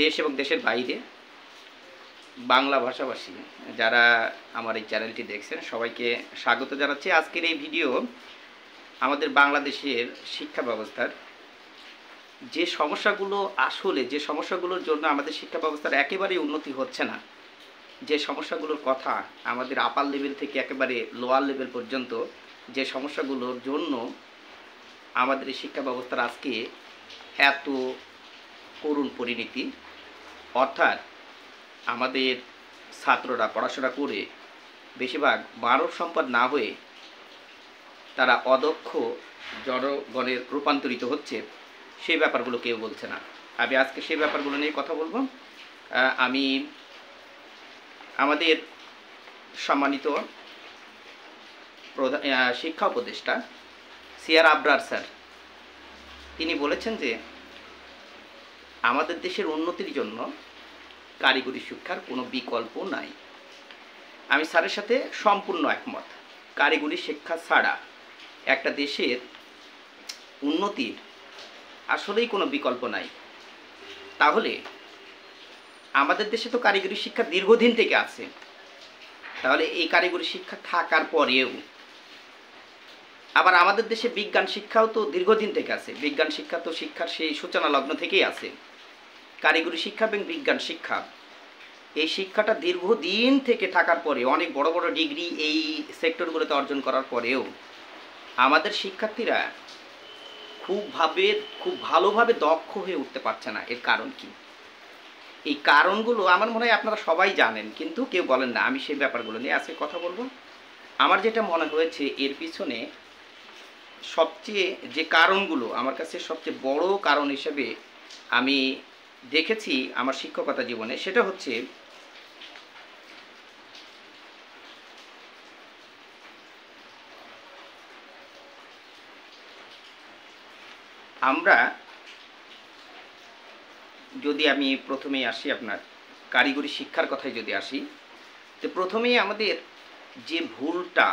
দেশ এবং দেশের বাইরে বাংলা ভাষাভাষী যারা আমার এই চ্যানেলটি দেখছেন সবাইকে স্বাগত জানাচ্ছি। আজকের এই ভিডিও আমাদের বাংলাদেশের শিক্ষা ব্যবস্থার যে সমস্যাগুলোর জন্য আমাদের শিক্ষা ব্যবস্থার একেবারেই উন্নতি হচ্ছে না, যে সমস্যাগুলোর কথা আমাদের আপার লেভেল থেকে একেবারে লোয়ার লেভেল পর্যন্ত, যে সমস্যাগুলোর জন্য আমাদের এই শিক্ষা ব্যবস্থার আজকে এত করুণ পরিণতি, অর্থাৎ আমাদের ছাত্ররা পড়াশোনা করে বেশিরভাগ মানব সম্পদ না হয়ে তারা অদক্ষ জনগণের রূপান্তরিত হচ্ছে, সেই ব্যাপারগুলো কেউ বলছে না। আমি আজকে সেই ব্যাপারগুলো নিয়ে কথা বলবো। আমি আমাদের সম্মানিত শিক্ষা উপদেষ্টা সিআর আবরার স্যার তিনি বলেছেন যে আমাদের দেশের উন্নতির জন্য কারিগরি শিক্ষার কোনো বিকল্প নাই। আমি স্যারের সাথে সম্পূর্ণ একমত। কারিগরি শিক্ষা ছাড়া একটা দেশের উন্নতির আসলেই কোনো বিকল্প নাই। তাহলে আমাদের দেশে তো কারিগরি শিক্ষা দীর্ঘদিন থেকে আছে, তাহলে এই কারিগরি শিক্ষা থাকার পরেও আবার আমাদের দেশে বিজ্ঞান শিক্ষাও তো দীর্ঘদিন থেকে আছে। বিজ্ঞান শিক্ষা তো শিক্ষার সেই সূচনা লগ্ন থেকেই আছে। কারিগরি শিক্ষা এবং বিজ্ঞান শিক্ষা, এই শিক্ষাটা দীর্ঘদিন থেকে থাকার পরে, অনেক বড় বড় ডিগ্রি এই সেক্টরগুলোতে অর্জন করার পরেও আমাদের শিক্ষার্থীরা খুব ভালোভাবে দক্ষ হয়ে উঠতে পারছে না। এর কারণ কি? এই কারণগুলো আমার মনে হয় আপনারা সবাই জানেন, কিন্তু কেউ বলেন না। আমি সেই ব্যাপারগুলো নিয়ে আজকে কথা বলবো। আমার যেটা মনে হয়েছে এর পিছনে সবচেয়ে যে কারণগুলো, আমার কাছে সবচেয়ে বড় কারণ হিসেবে আমি দেখেছি আমার শিক্ষকতা জীবনে, সেটা হচ্ছে আমরা যদি আমি প্রথমেই আসি আপনার কারিগরি শিক্ষার কথায় যদি আসি, তো প্রথমেই আমাদের যে ভুলটা,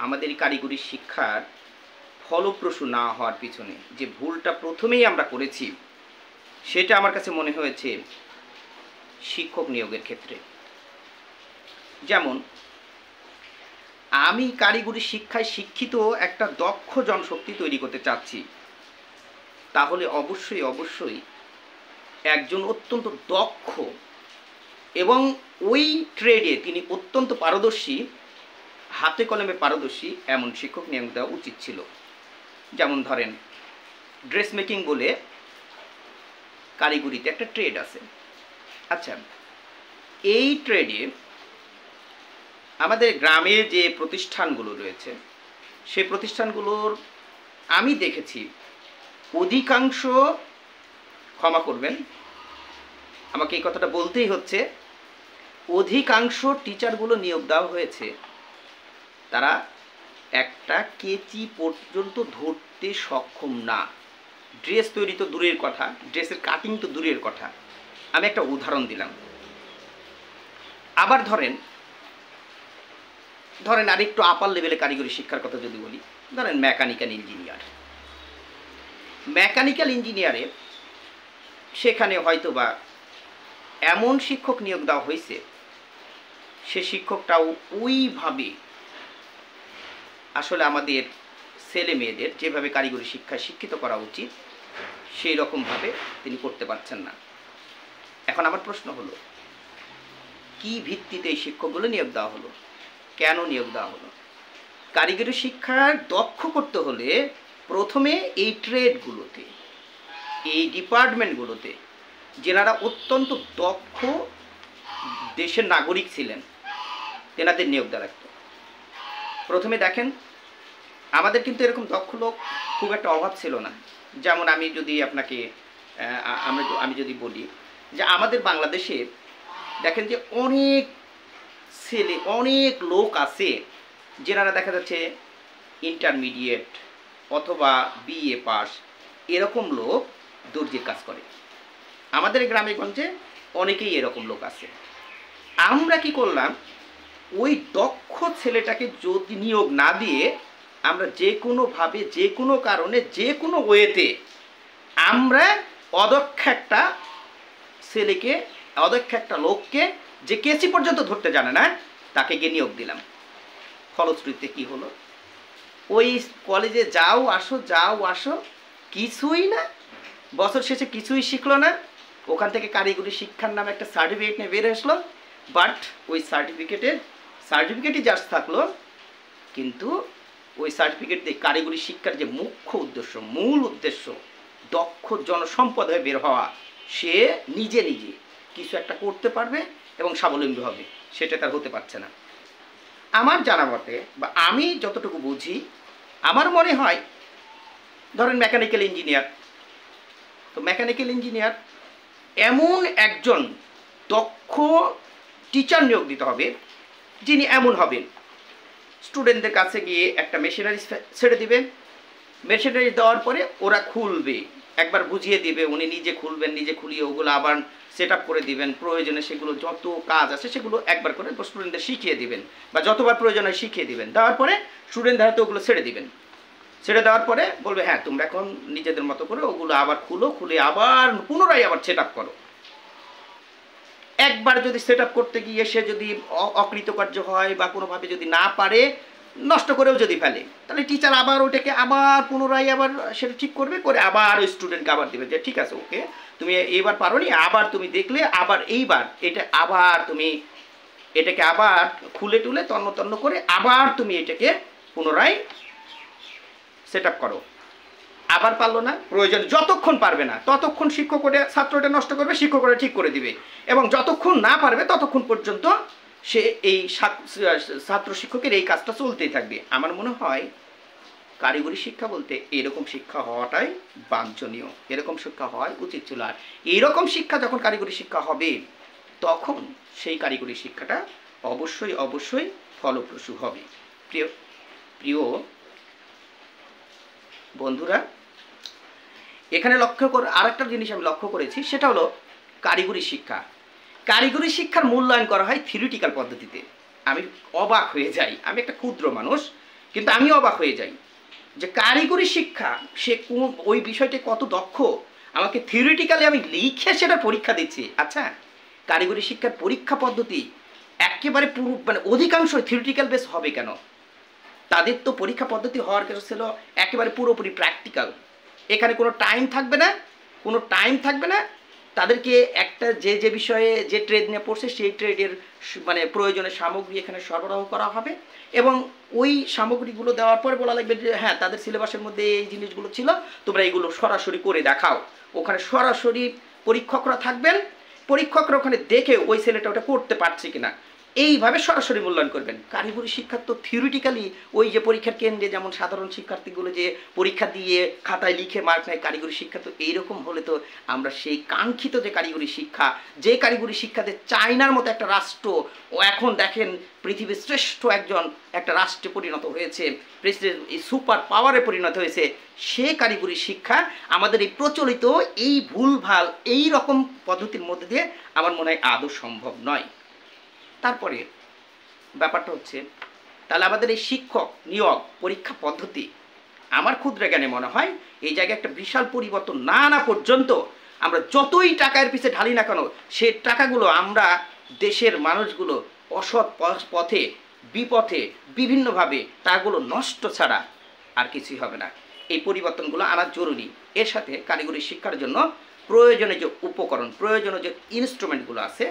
আমাদের কারিগরি শিক্ষার ফলপ্রসূ না হওয়ার পিছনে যে ভুলটা প্রথমেই আমরা করেছি, সেটা আমার কাছে মনে হয়েছে শিক্ষক নিয়োগের ক্ষেত্রে। যেমন আমি কারিগরি শিক্ষায় শিক্ষিত একটা দক্ষ জনশক্তি তৈরি করতে চাচ্ছি, তাহলে অবশ্যই একজন অত্যন্ত দক্ষ এবং ওই ট্রেডে তিনি অত্যন্ত পারদর্শী, হাতে কলমে পারদর্শী এমন শিক্ষক নিয়োগ দেওয়া উচিত ছিল। যেমন ধরেন ড্রেস মেকিং বলে কারিগরিতে একটা ট্রেড আছে। আচ্ছা, এই ট্রেডে আমাদের গ্রামে যে প্রতিষ্ঠানগুলো রয়েছে, সেই প্রতিষ্ঠানগুলোর আমি দেখেছি অধিকাংশ, ক্ষমা করবেন আমাকে এই কথাটা বলতেই হচ্ছে, অধিকাংশ টিচারগুলো নিয়োগ দেওয়া হয়েছে তারা একটা কেচি পর্যন্ত ধরতে সক্ষম না। ড্রেস তৈরি তো দূরের কথা, ড্রেসের কাটিং তো দূরের কথা। আমি একটা উদাহরণ দিলাম। আবার ধরেন আরেকটু আপার লেভেলে কারিগরি শিক্ষার কথা যদি বলি, ধরেন মেকানিক্যাল ইঞ্জিনিয়ারে সেখানে হয়তো বা এমন শিক্ষক নিয়োগ দেওয়া হয়েছে, সে শিক্ষকটাও ওইভাবে আসলে আমাদের ছেলে মেয়েদের যেভাবে কারিগরি শিক্ষায় শিক্ষিত করা উচিত সেই রকমভাবে তিনি করতে পারছেন না। এখন আমার প্রশ্ন হলো, কি ভিত্তিতে এই শিক্ষকগুলো নিয়োগ দেওয়া হলো? কেন নিয়োগ দেওয়া হলো? কারিগরি শিক্ষার দক্ষ করতে হলে প্রথমে এই ট্রেডগুলোতে, এই ডিপার্টমেন্টগুলোতে যেনারা অত্যন্ত দক্ষ দেশের নাগরিক ছিলেন তেনাদের নিয়োগ দেওয়া লাগতো। প্রথমে দেখেন, আমাদের কিন্তু এরকম দক্ষ লোক খুব একটা অভাব ছিল না। যেমন আমি যদি আপনাকে আমি যদি বলি যে আমাদের বাংলাদেশে দেখেন যে অনেক লোক আছে যেনারা দেখা যাচ্ছে ইন্টারমিডিয়েট অথবা বিএ পাস, এরকম লোক দর্জির কাজ করে। আমাদের গ্রামে গঞ্জে অনেকেই এরকম লোক আছে। আমরা কি করলাম, ওই দক্ষ ছেলেটাকে যদি নিয়োগ না দিয়ে আমরা যে কোনোভাবে, যে কোনো কারণে, যে কোনো ওয়েতে আমরা অদক্ষ একটা ছেলেকে, অদক্ষ একটা লোককে, যে কেসি পর্যন্ত ধরতে জানে না, তাকে গিয়ে নিয়োগ দিলাম। ফলশ্রুতিতে কি হলো? ওই কলেজে যাও আসো, কিছুই না, বছর শেষে কিছুই শিখলো না। ওখান থেকে কারিগরি শিক্ষার নামে একটা সার্টিফিকেট নিয়ে বের আসলো, বাট ওই সার্টিফিকেটই জাস্ট থাকলো, কিন্তু ওই সার্টিফিকেট দিয়ে কারিগরি শিক্ষার যে মুখ্য উদ্দেশ্য, মূল উদ্দেশ্য, দক্ষ জনসম্পদ হয়ে বের হওয়া, সে নিজে কিছু একটা করতে পারবে এবং স্বাবলম্বী হবে, সেটা তার হতে পারছে না। আমার জানা মতে বা আমি যতটুকু বুঝি, আমার মনে হয় ধরেন মেকানিক্যাল ইঞ্জিনিয়ার, তো মেকানিক্যাল ইঞ্জিনিয়ার এমন একজন দক্ষ টিচার নিয়োগ দিতে হবে, যিনি এমন হবেন স্টুডেন্টদের কাছে গিয়ে একটা মেশিনারি ছেড়ে দিবেন, মেশিনারি দেওয়ার পরে ওরা খুলবে, একবার বুঝিয়ে দিবে, উনি নিজে খুলবেন, নিজে খুলিয়ে ওগুলো আবার সেট আপ করে দিবেন, প্রয়োজনে সেগুলো যত কাজ আছে সেগুলো একবার করে স্টুডেন্টদের শিখিয়ে দিবেন, বা যতবার প্রয়োজন হয় শিখিয়ে দিবেন। দেওয়ার পরে স্টুডেন্টদের হাতে ওগুলো ছেড়ে দিবেন, ছেড়ে দেওয়ার পরে বলবে হ্যাঁ তোমরা এখন নিজেদের মতো করে ওগুলো আবার খুলে আবার পুনরায় আবার সেট আপ করো। একবার যদি সেট আপ করতে গিয়ে সে যদি অকৃতকার্য হয় বা কোনোভাবে যদি না পারে, নষ্ট করেও যদি ফেলে, তাহলে টিচার আবার ওটাকে আবার পুনরায় আবার সেটা ঠিক করবে, করে আবার ওই স্টুডেন্টকে আবার দেবে যে ঠিক আছে ওকে তুমি এইবার পারো নি, আবার তুমি দেখলে আবার এইবার এটা আবার তুমি এটাকে আবার খুলে টুলে তন্ন করে আবার তুমি এটাকে পুনরায় সেট আপ করো। আবার পারলো না, প্রয়োজন যতক্ষণ পারবে না ততক্ষণ শিক্ষক ওটা ছাত্রটা নষ্ট করবে, শিক্ষক ওটা ঠিক করে দিবে, এবং যতক্ষণ না পারবে ততক্ষণ পর্যন্ত সে এই ছাত্র শিক্ষকের এই কাজটা চলতেই থাকবে। আমার মনে হয় কারিগরি শিক্ষা বলতে এরকম শিক্ষা হওয়াটাই বাঞ্ছনীয়, এরকম শিক্ষা হওয়াই উচিত ছিল। আর এইরকম শিক্ষা যখন কারিগরি শিক্ষা হবে, তখন সেই কারিগরি শিক্ষাটা অবশ্যই ফলপ্রসূ হবে। প্রিয় বন্ধুরা, এখানে আরেকটা জিনিস আমি লক্ষ্য করেছি, সেটা হলো কারিগরি শিক্ষার মূল্যায়ন করা হয় থিওরিটিক্যাল পদ্ধতিতে। আমি অবাক হয়ে যাই, আমি একটা ক্ষুদ্র মানুষ, কিন্তু আমি অবাক হয়ে যাই যে কারিগরি শিক্ষা সে ওই বিষয়টি কত দক্ষ, আমাকে থিওরিটিক্যালি আমি লিখে সেটা পরীক্ষা দিচ্ছি। আচ্ছা, কারিগরি শিক্ষার পরীক্ষা পদ্ধতি একেবারে মানে অধিকাংশ থিওরিটিক্যাল বেস হবে কেন? তাদের তো পরীক্ষা পদ্ধতি হওয়ার কিছু ছিল একেবারে পুরোপুরি প্র্যাকটিক্যাল। এখানে কোনো টাইম থাকবে না, তাদেরকে একটা যে বিষয়ে যে ট্রেড নিয়ে পড়ছে সেই ট্রেডের মানে প্রয়োজনীয় সামগ্রী এখানে সরবরাহ করা হবে, এবং ওই সামগ্রীগুলো দেওয়ার পরে বলা লাগবে যে হ্যাঁ তাদের সিলেবাসের মধ্যে এই জিনিসগুলো ছিল, তোমরা এইগুলো সরাসরি করে দেখাও। ওখানে সরাসরি পরীক্ষকরা থাকবেন, পরীক্ষকরা ওখানে দেখে ওই ছেলেটা ওটা করতে পারছে কিনা এইভাবে সরাসরি মূল্যায়ন করবেন। কারিগরি শিক্ষা তো থিওরিটিক্যালি ওই যে পরীক্ষার কেন্দ্রে যেমন সাধারণ শিক্ষার্থীগুলো যে পরীক্ষা দিয়ে খাতায় লিখে মার্ক নেয়, কারিগরি শিক্ষা তো এইরকম হলে তো আমরা সেই কাঙ্ক্ষিত যে কারিগরি শিক্ষাতে চায়নার মতো একটা রাষ্ট্র, ও এখন দেখেন পৃথিবীর শ্রেষ্ঠ একটা রাষ্ট্রে পরিণত হয়েছে, সুপার পাওয়ারে পরিণত হয়েছে, সে কারিগরি শিক্ষা আমাদের এই প্রচলিত এই ভুলভাল এই রকম পদ্ধতির মধ্যে দিয়ে আমার মনে হয় আদৌ সম্ভব নয়। তারপরে ব্যাপারটা হচ্ছে, তাহলে আমাদের এই শিক্ষক নিয়োগ পরীক্ষা পদ্ধতি আমার ক্ষুদ্র জ্ঞানে মনে হয় এই জায়গায় একটা বিশাল পরিবর্তন না আনা পর্যন্ত আমরা যতই টাকার পিছিয়ে ঢালি না কেন, সে টাকাগুলো আমরা দেশের মানুষগুলো অসৎ পথে বিপথে বিভিন্নভাবে টাকাগুলো নষ্ট ছাড়া আর কিছুই হবে না। এই পরিবর্তনগুলো আনা জরুরি। এর সাথে কারিগরি শিক্ষার জন্য প্রয়োজনীয় যে উপকরণ, প্রয়োজনীয় যে ইনস্ট্রুমেন্টগুলো আছে,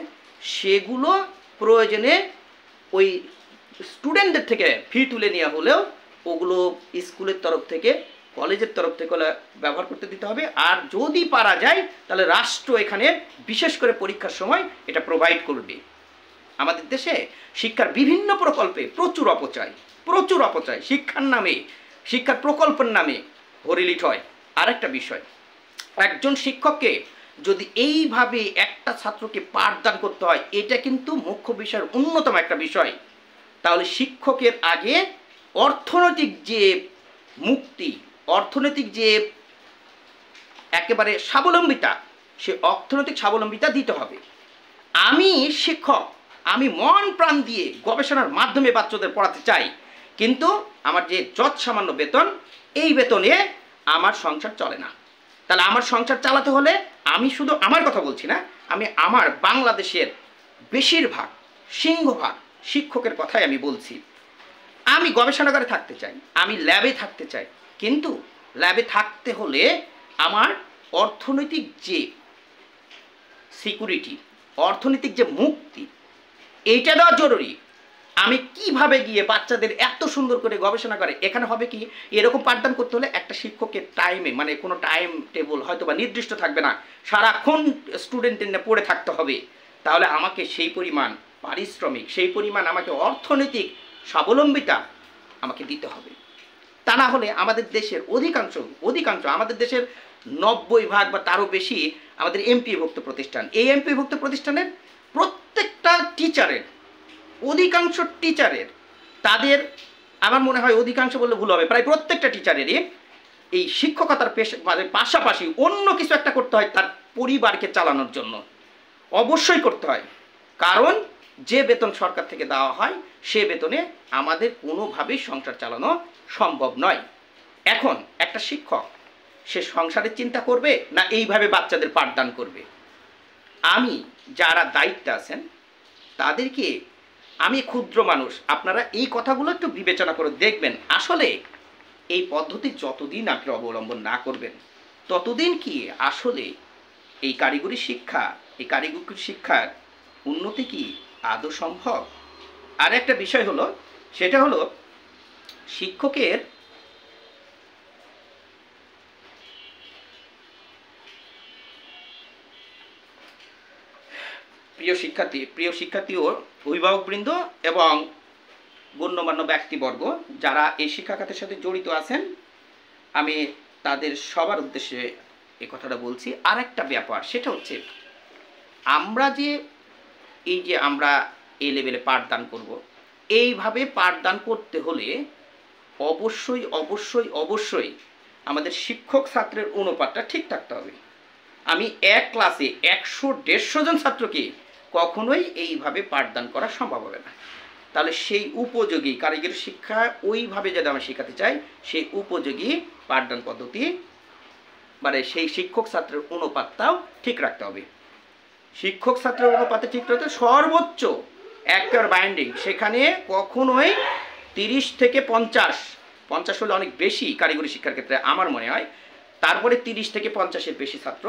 সেগুলো প্রয়োজনে ওই স্টুডেন্টদের থেকে ফি তুলে নেওয়া হলেও ওগুলো স্কুলের তরফ থেকে কলেজের তরফ থেকে ব্যবহার করতে দিতে হবে। আর যদি পারা যায় তাহলে রাষ্ট্র এখানে বিশেষ করে পরীক্ষার সময় এটা প্রোভাইড করবে। আমাদের দেশে শিক্ষার বিভিন্ন প্রকল্পে প্রচুর অপচয় শিক্ষার নামে, শিক্ষার প্রকল্পের নামে হরিলিট হয়। আরেকটা বিষয়, একজন শিক্ষককে যদি এইভাবে একটা ছাত্রকে পাঠদান করতে হয়, এটা কিন্তু মুখ্য বিষয়ের অন্যতম একটা বিষয়। তাহলে শিক্ষকের আগে অর্থনৈতিক যে মুক্তি, অর্থনৈতিক যে একেবারে স্বাবলম্বিতা, সে অর্থনৈতিক স্বাবলম্বিতা দিতে হবে। আমি শিক্ষক, আমি মন প্রাণ দিয়ে গবেষণার মাধ্যমে বাচ্চাদের পড়াতে চাই, কিন্তু আমার যে সামান্য বেতন, এই বেতনে আমার সংসার চলে না। তাহলে আমার সংসার চালাতে হলে আমি শুধু আমার কথা বলছি না, আমি আমার বাংলাদেশের বেশিরভাগ সিংহভাগ শিক্ষকের কথাই আমি বলছি। আমি গবেষণাগারে থাকতে চাই, আমি ল্যাবে থাকতে চাই, কিন্তু ল্যাবে থাকতে হলে আমার অর্থনৈতিক যে সিকিউরিটি, অর্থনৈতিক যে মুক্তি, এইটা দেওয়া জরুরি। আমি কিভাবে গিয়ে বাচ্চাদের এত সুন্দর করে গবেষণা করে, এখানে হবে কি এরকম পাঠদান করতে হলে একটা শিক্ষকের টাইমে, মানে কোনো টাইম টেবল হয়তো বা নির্দিষ্ট থাকবে না, সারাক্ষণ স্টুডেন্টের নিয়ে পড়ে থাকতে হবে। তাহলে আমাকে সেই পরিমাণ পারিশ্রমিক, সেই পরিমাণ আমাকে অর্থনৈতিক স্বাবলম্বিতা আমাকে দিতে হবে। তা না হলে আমাদের দেশের অধিকাংশ আমাদের দেশের 90% বা তারও বেশি আমাদের এমপিভুক্ত প্রতিষ্ঠান। এই এমপিভুক্ত প্রতিষ্ঠানের প্রত্যেকটা টিচারের, অধিকাংশ টিচারের, তাদের আমার মনে হয় অধিকাংশ বললে ভুল হবে, প্রায় প্রত্যেকটা টিচারেরই এই শিক্ষকতার পাশাপাশি অন্য কিছু একটা করতে হয় তার পরিবারকে চালানোর জন্য। অবশ্যই করতে হয়, কারণ যে বেতন সরকার থেকে দেওয়া হয় সে বেতনে আমাদের কোনোভাবেই সংসার চালানো সম্ভব নয়। এখন একটা শিক্ষক সে সংসারের চিন্তা করবে না এইভাবে বাচ্চাদের পাঠদান করবে? আমি যারা দায়িত্বে আছেন তাদেরকে, আমি ক্ষুদ্র মানুষ, আপনারা এই কথাগুলো একটু বিবেচনা করে দেখবেন। আসলে এই পদ্ধতি যতদিন আপনি অবলম্বন না করবেন ততদিন কি আসলে এই কারিগরি শিক্ষার উন্নতি কি আদৌ সম্ভব? আর একটা বিষয় হলো, সেটা হলো শিক্ষকের প্রিয় শিক্ষার্থী ও অভিভাবকবৃন্দ এবং গণ্যমান্য ব্যক্তিবর্গ যারা এই শিক্ষা খাতের সাথে জড়িত আছেন, আমি তাদের সবার উদ্দেশ্যে এই কথাটা বলছি। আর একটা ব্যাপার, সেটা হচ্ছে আমরা এই লেভেলে পাঠদান করব, এইভাবে পাঠদান করতে হলে অবশ্যই আমাদের শিক্ষক ছাত্রের অনুপাতটা ঠিক থাকতে হবে। আমি এক ক্লাসে 100-150 জন ছাত্রকে কখনোই এইভাবে পাঠদান করা সম্ভব হবে না। তাহলে সেই উপযোগী কারিগরি শিক্ষা ওইভাবে যদি আমরা শেখাতে চাই, সেই উপযোগী পাঠদান পদ্ধতি, মানে সেই শিক্ষক ছাত্রের অনুপাতটাও ঠিক রাখতে হবে। শিক্ষক ছাত্রের অনুপাতে ঠিক রাখতে সর্বোচ্চ একটা বাইন্ডিং, সেখানে কখনোই 30 থেকে 50 হলে অনেক বেশি কারিগরি শিক্ষার ক্ষেত্রে আমার মনে হয়। তারপরে 30 থেকে 50-এর বেশি ছাত্র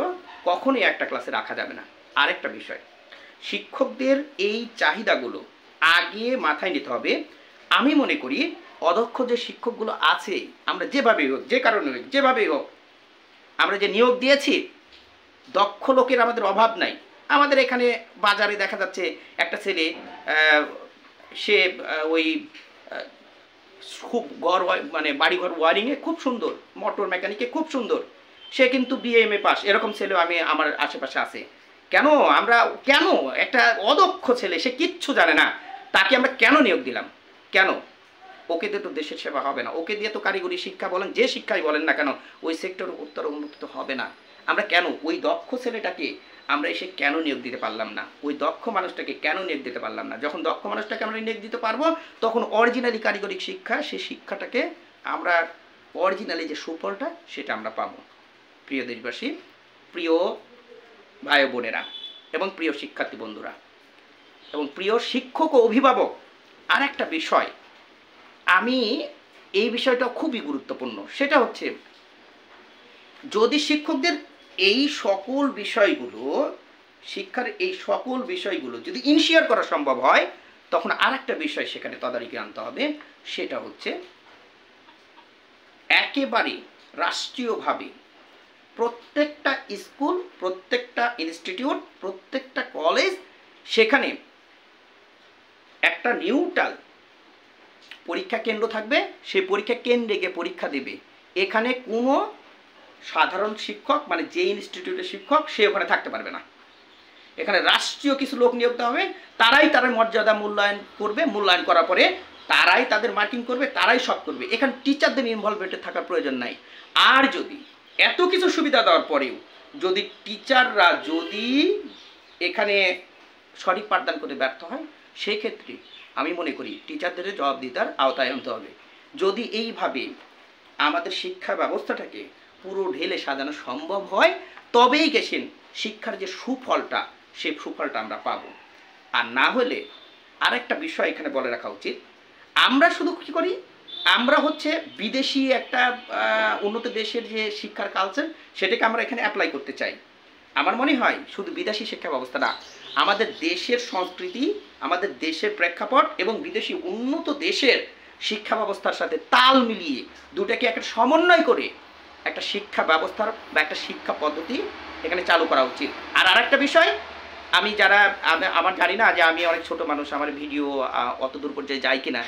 কখনোই একটা ক্লাসে রাখা যাবে না। আরেকটা বিষয়, শিক্ষকদের এই চাহিদাগুলো আগে মাথায় নিতে হবে। আমি মনে করি অদক্ষ যে শিক্ষকগুলো আছে, আমরা যেভাবেই হোক, যে কারণে হোক, যেভাবেই হোক, আমরা যে নিয়োগ দিয়েছি, দক্ষ লোকের আমাদের অভাব নাই। আমাদের এখানে বাজারে দেখা যাচ্ছে একটা ছেলে, সে ওই খুব বাড়িঘর ওয়ারিংয়ে খুব সুন্দর, মোটর মেকানিকে খুব সুন্দর, সে কিন্তু BA-MA পাস, এরকম ছেলেও আমার আশেপাশে আছে। কেন একটা অদক্ষ ছেলে, সে কিচ্ছু জানে না, তাকে আমরা কেন নিয়োগ দিলাম? কেন? ওকে দিয়ে তো দেশের সেবা হবে না, ওকে দিয়ে তো কারিগরি শিক্ষা বলেন, যে শিক্ষাই বলেন না কেন, ওই সেক্টর উত্তর উন্নত হবে না। আমরা কেন ওই দক্ষ ছেলেটাকে আমরা এসে কেন নিয়োগ দিতে পারলাম না? ওই দক্ষ মানুষটাকে কেন নিয়োগ দিতে পারলাম না? যখন দক্ষ মানুষটাকে আমরা নিয়োগ দিতে পারবো, তখন অরিজিনালি কারিগরি শিক্ষা, সেই শিক্ষাটাকে আমরা অরিজিনালি যে সুফলটা সেটা আমরা পাবো। প্রিয় দেশবাসী, প্রিয় ভাই বোনেরা এবং প্রিয় শিক্ষার্থী বন্ধুরা এবং প্রিয় শিক্ষক ও অভিভাবক, আর একটা বিষয়, আমি এই বিষয়টা খুবই গুরুত্বপূর্ণ, সেটা হচ্ছে যদি শিক্ষকদের এই সকল বিষয়গুলো, শিক্ষার এই সকল বিষয়গুলো যদি ইনশিওর করা সম্ভব হয়, তখন আর একটা বিষয় সেখানে তদারকি আনতে হবে, সেটা হচ্ছে একেবারে রাষ্ট্রীয়ভাবে প্রত্যেকটা স্কুল, প্রত্যেকটা ইনস্টিটিউট, প্রত্যেকটা কলেজ, সেখানে একটা নিউট্রাল পরীক্ষা কেন্দ্র থাকবে। সেই পরীক্ষা কেন্দ্রে গিয়ে পরীক্ষা দেবে। এখানে কোনো সাধারণ শিক্ষক, মানে যে ইনস্টিটিউটের শিক্ষক, সে ওখানে থাকতে পারবে না। এখানে রাষ্ট্রীয় কিছু লোক নিয়োগ দেওয়া হবে, তারাই তাদের মর্যাদা মূল্যায়ন করবে, মূল্যায়ন করার পরে তারাই তাদের মার্কিং করবে, তারাই সব করবে। এখানে টিচারদের ইনভলভমেন্টে থাকার প্রয়োজন নাই। আর যদি এত কিছু সুবিধা দেওয়ার পরেও যদি টিচাররা যদি এখানে সঠিক পাঠদান করতে ব্যর্থ হয়, সেই ক্ষেত্রে আমি মনে করি টিচারদের জবাবদিহিতার আওতায় আনতে হবে। যদি এইভাবে আমাদের শিক্ষা ব্যবস্থাটাকে পুরো ঢেলে সাজানো সম্ভব হয়, তবেই গেছেন শিক্ষার যে সুফলটা সেই সুফলটা আমরা পাবো। আর না হলে আরেকটা বিষয় এখানে বলে রাখা উচিত, আমরা শুধু কী করি, আমরা হচ্ছে বিদেশি একটা উন্নত দেশের যে শিক্ষার কালচার সেটাকে আমরা এখানে অ্যাপ্লাই করতে চাই। আমার মনে হয় শুধু বিদেশি শিক্ষা ব্যবস্থা না, আমাদের দেশের সংস্কৃতি, আমাদের দেশের প্রেক্ষাপট এবং বিদেশি উন্নত দেশের শিক্ষা ব্যবস্থার সাথে তাল মিলিয়ে দুটাকে একটা সমন্বয় করে একটা শিক্ষা ব্যবস্থার বা একটা শিক্ষা পদ্ধতি এখানে চালু করা উচিত। আর আরেকটা বিষয়, আমি যারা আমার জানি না যে আমি অনেক ছোট মানুষ, আমার ভিডিও অত দূর পর্যায়ে যায় কিনা,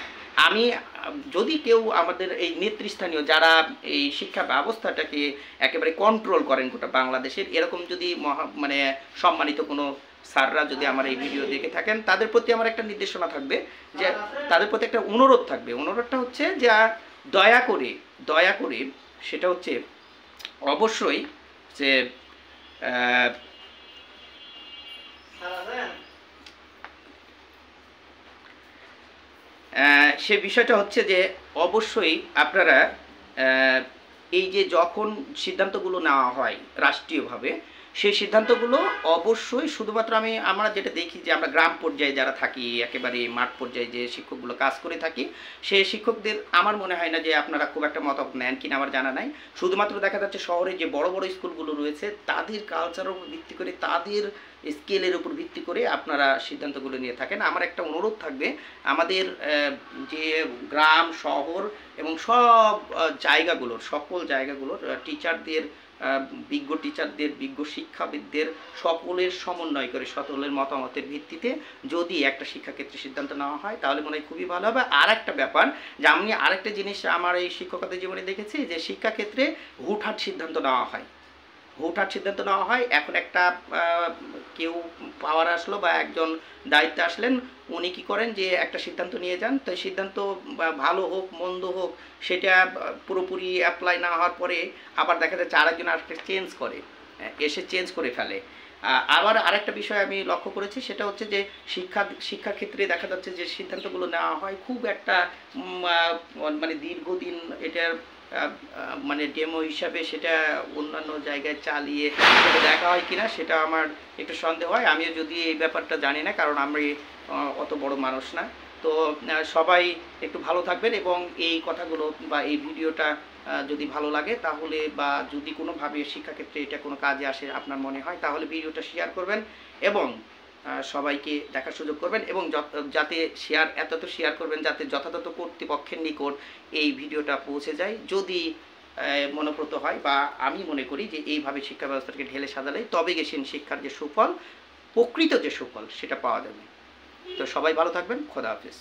আমি যদি কেউ আমাদের এই নেতৃস্থানীয় যারা এই শিক্ষা ব্যবস্থাটাকে একেবারে কন্ট্রোল করেন গোটা বাংলাদেশের, এরকম যদি মানে সম্মানিত কোনো স্যাররা যদি আমার এই ভিডিও দেখে থাকেন, তাদের প্রতি আমার একটা নির্দেশনা থাকবে, যে তাদের প্রতি একটা অনুরোধ থাকবে। অনুরোধটা হচ্ছে যে দয়া করে সেটা হচ্ছে অবশ্যই যে সে বিষয়টা হচ্ছে যে অবশ্যই আপনারা এই যে যখন সিদ্ধান্তগুলো নেওয়া হয় রাষ্ট্রীয়ভাবে, সেই সিদ্ধান্তগুলো অবশ্যই শুধুমাত্র আমরা যেটা দেখি যে আমরা গ্রাম পর্যায়ে যারা থাকি, একেবারে মাঠ পর্যায়ে যে শিক্ষকগুলো কাজ করে থাকি, সেই শিক্ষকদের আমার মনে হয় না যে আপনারা খুব একটা মতামত নেন কিনা আমার জানা নাই। শুধুমাত্র দেখা যাচ্ছে শহরে যে বড় বড় স্কুলগুলো রয়েছে তাদের কালচারের উপর ভিত্তি করে, তাদের স্কেলের উপর ভিত্তি করে আপনারা সিদ্ধান্তগুলো নিয়ে থাকেন। আমার একটা অনুরোধ থাকবে, আমাদের যে গ্রাম শহর এবং সব জায়গাগুলোর, সকল জায়গাগুলোর টিচারদের, বিজ্ঞ টিচারদের, বিজ্ঞ শিক্ষাবিদদের সকলের সমন্বয় করে, সকলের মতামতের ভিত্তিতে যদি একটা শিক্ষাক্ষেত্রে সিদ্ধান্ত নেওয়া হয় তাহলে মনে হয় খুবই ভালো হবে। আর একটা ব্যাপার যে আমি আরেকটা জিনিস আমার এই শিক্ষকতার জীবনে দেখেছি, যে শিক্ষাক্ষেত্রে হুটহাট সিদ্ধান্ত নেওয়া হয়। এখন একটা কেউ পাওয়ার আসলো বা একজন দায়িত্বে আসলেন, উনি কি করেন যে একটা সিদ্ধান্ত নিয়ে যান, তো সিদ্ধান্ত ভালো হোক মন্দ হোক সেটা পুরোপুরি অ্যাপ্লাই না হওয়ার পরে আবার দেখা যাচ্ছে আরেকজন আরেকটা চেঞ্জ করে ফেলে। আবার আরেকটা বিষয় আমি লক্ষ্য করেছি, সেটা হচ্ছে যে শিক্ষার ক্ষেত্রে দেখা যাচ্ছে যে সিদ্ধান্তগুলো নেওয়া হয় খুব একটা মানে দীর্ঘদিন, এটার মানে ডেমো হিসাবে সেটা অন্যান্য জায়গায় চালিয়ে সেটা দেখা হয় কিনা সেটা আমার একটু সন্দেহ হয়। আমিও যদি এই ব্যাপারটা জানি না, কারণ আমি অত বড় মানুষ না। তো সবাই একটু ভালো থাকবেন, এবং এই কথাগুলো বা এই ভিডিওটা যদি ভালো লাগে তাহলে, বা যদি কোনোভাবে শিক্ষাক্ষেত্রে এটা কোনো কাজে আসে আপনার মনে হয়, তাহলে ভিডিওটা শেয়ার করবেন এবং সবাইকে দেখার সুযোগ করবেন, এবং যাতে এত শেয়ার করবেন যাতে যথাযথ কর্তৃপক্ষের নিকট এই ভিডিওটা পৌঁছে যায়। যদি মনোপ্রত হয় বা আমি মনে করি যে এইভাবে শিক্ষা ব্যবস্থাটাকে ঢেলে সাজালে তবে গেছেন শিক্ষার যে সুফল, প্রকৃত যে সুফল সেটা পাওয়া যাবে। তো সবাই ভালো থাকবেন, খোদা হাফেজ।